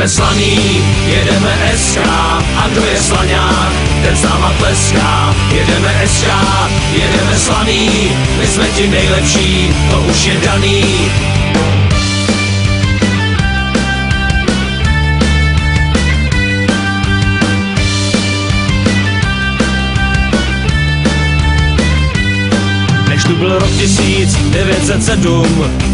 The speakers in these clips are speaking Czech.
Jedeme slaný, jedeme SK, a kdo je slaňák, ten s náma tleská. Jedeme SK, jedeme slaný, my jsme ti nejlepší, to už je daný. Tu byl rok 1907,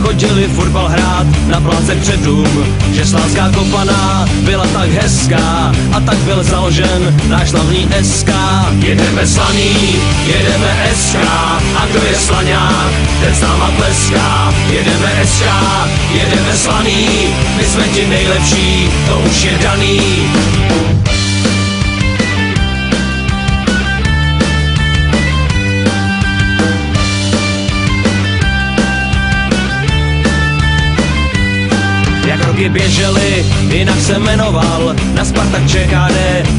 chodili fotbal hrát na place před dům. Že Slávská Kopaná byla tak hezká a tak byl založen náš slavný SK. Jedeme slaný, jedeme SK, a kdo je slaňák, ten s náma tleská. Jedeme SK, jedeme slaný, my jsme ti nejlepší, to už je daný. Roky běžely, jinak se jmenoval, na Spartak ČKD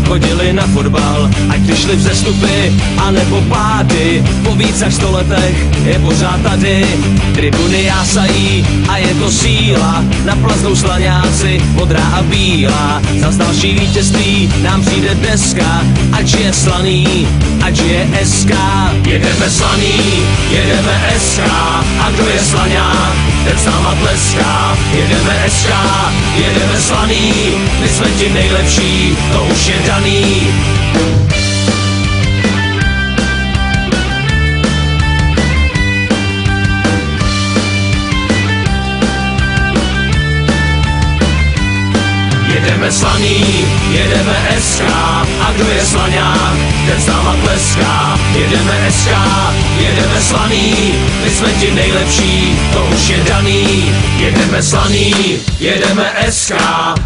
chodili na fotbal. Ať když šli vzestupy a nebo pády, po víc než 100 letech je pořád tady. Tribuny jásají a je to síla, na plaznou slaňáci modrá a bílá. Za další vítězství nám přijde deska, ať je slaný, ať je SK. Jedeme slaný, jedeme SK, a kdo je slaňák, ten s náma tleská. Jedeme SK, jedeme slaný, my jsme ti nejlepší, to už je daný. Jedeme slaný, jedeme SK, a kdo je slaňák, ten s náma tleská. Jedeme SK, jedeme slaný, my jsme ti nejlepší, to už je daný. Jedeme slaný, jedeme SK,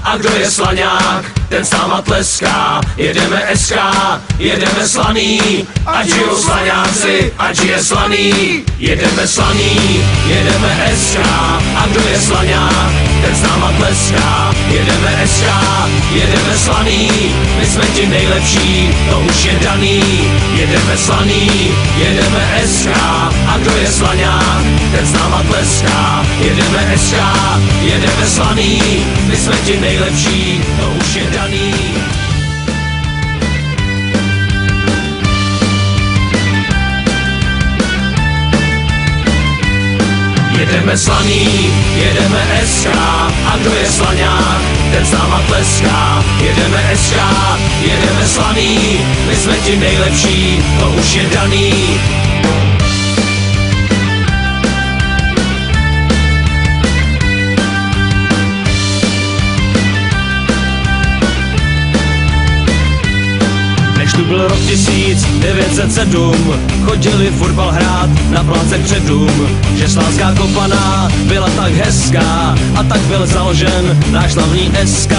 a kdo je slaňák, ten s náma tleská. Jedeme SK, jedeme slaný, ať žijou slaňáci, ať je slaný. Jedeme slaný, jedeme SK, a kdo je slaňák, ten s náma tleská. Jedeme SK, jedeme slaný, my jsme ti nejlepší, to už je daný. Jedeme slaný, jedeme SK, a kdo je slaňák, ten s náma tleská. Jedeme SK, jedeme slaný, my jsme ti nejlepší, to už je daný. Jedeme slaný, jedeme SK, a kdo je slaňák, ten s náma tleská. Jedeme SK, jedeme slaný, my jsme ti nejlepší, to už je daný. Tu byl rok 1907, chodili fotbal hrát na place před dům. Že Slávská Kopaná byla tak hezká a tak byl založen náš slavný SK.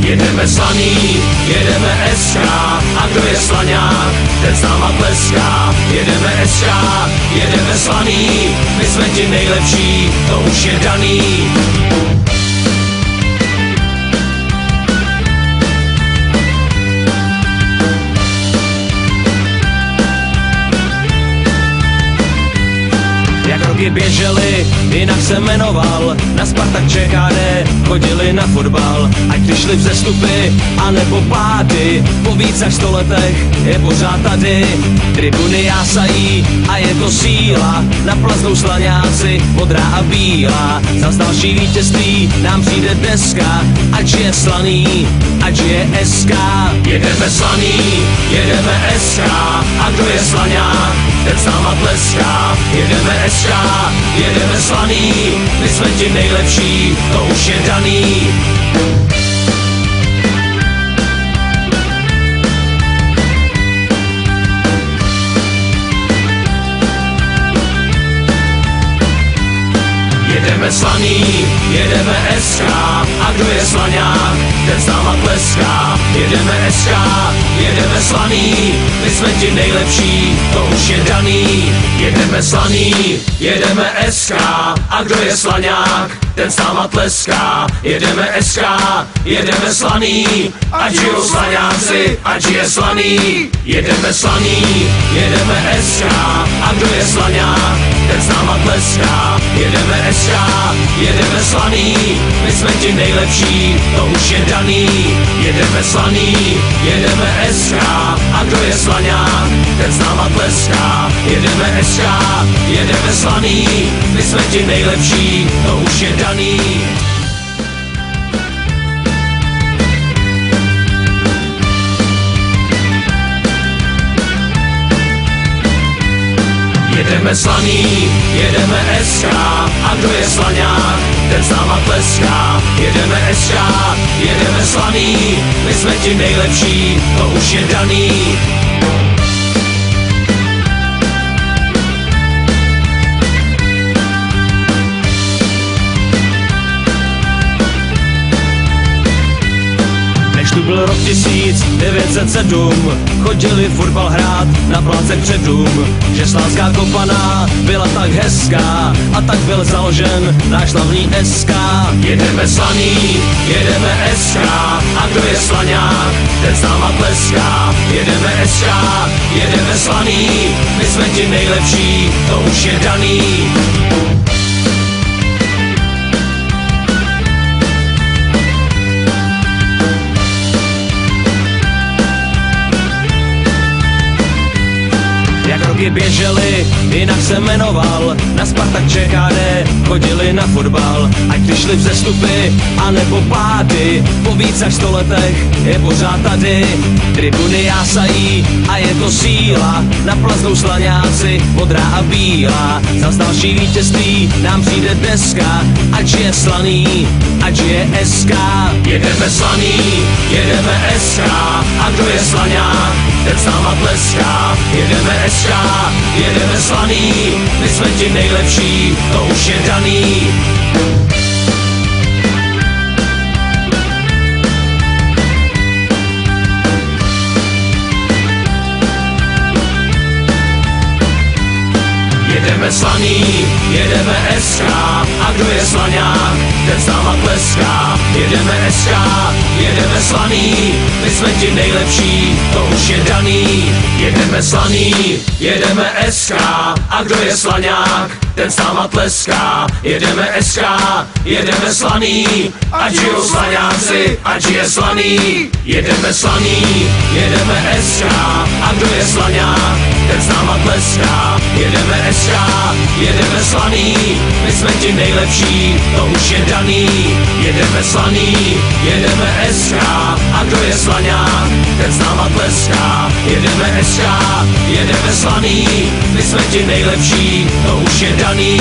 Jedeme slaný, jedeme SK, a kdo je slaňák, ten s náma tleská. Jedeme SK, jedeme slaný, my jsme ti nejlepší, to už je daný. Roky běžely, jinak se jmenoval, na Spartak ČKD chodili na fotbal. Ať když šli vzestupy a nebo pády, po víc než 100 letech je pořád tady. Tribuny jásají a je to síla, na plaznou slaňáci modrá a bílá. Za další vítězství nám přijde deska, ať je slaný, ať je SK. Jedeme slaný, jedeme SK, a kdo je slaňák, ten s náma tleská. Jedeme SK, jedeme slaný, my jsme ti nejlepší, to už je daný. Jedeme slaný, jedeme SK, a kdo je slaňák, ten s náma tleská. Jedeme SK, jedeme slaný, my jsme ti nejlepší, to už je daný. Jedeme slaný, jedeme SK, a kdo je slaňák, ten s náma tleská. Jedeme SK, jedeme slaný, ať žijou slaňáci, ať je slaný. Jedeme slaný, jedeme SK, a kdo je slaňák, ten s náma tleská. Jedeme SK, jedeme slaný, my jsme ti nejlepší, to už je daný. Jedeme slaný, jedeme SK, a kdo je slaňák, ten s náma tleská. Jedeme SK, jedeme slaný, my jsme ti nejlepší, to už je daný. Jedeme slaný, jedeme SK, a kdo je slaňák, ten s náma tleská. Jedeme SK, jedeme slaný, my jsme ti nejlepší, to už je daný. Tu byl rok 1907, chodili fotbal hrát na pláce před dům. Že Slávská Kopaná byla tak hezká a tak byl založen náš slavný SK. Jedeme slaný, jedeme SK, a kdo je slaňák, ten s náma tleská. Jedeme SK, jedeme slaný, my jsme ti nejlepší, to už je daný. Roky běžely, jinak se jmenoval, na Spartak ČKD chodili na fotbal. Ať když šli vzestupy, anebo pády, po víc než 100 letech je pořád tady. Tribuny jásají a je to síla, naplaznou slaňáci modrá a bílá. Za další vítězství nám přijde deska, ať je slaný, ať je SK. Jedeme slaný, jedeme SK, a kdo je slaňák, ten s náma tleská. Jedeme SK, jedeme slaný, my jsme ti nejlepší, to už je daný. Jedeme slaný, jedeme SK, a kdo je slaňák, ten s náma tleská. Jedeme SK, jedeme slaný, my jsme ti nejlepší, to už je daný. Jedeme slaný, jedeme SK, a kdo je slaňák, ten s náma tleská. Jedeme SK, jedeme slaný, ať žijou slaňáci, ať je slaný. Jedeme slaný, jedeme SK, a kdo je slaňák, ten s náma tleská. Jedeme SK, jedeme slaný, my jsme ti nejlepší, to už je daný. Jedeme slaný, jedeme SK, a kdo je slaňák, ten s náma tleská. Jedeme SK, jedeme slaný, my jsme ti nejlepší, to už je daný.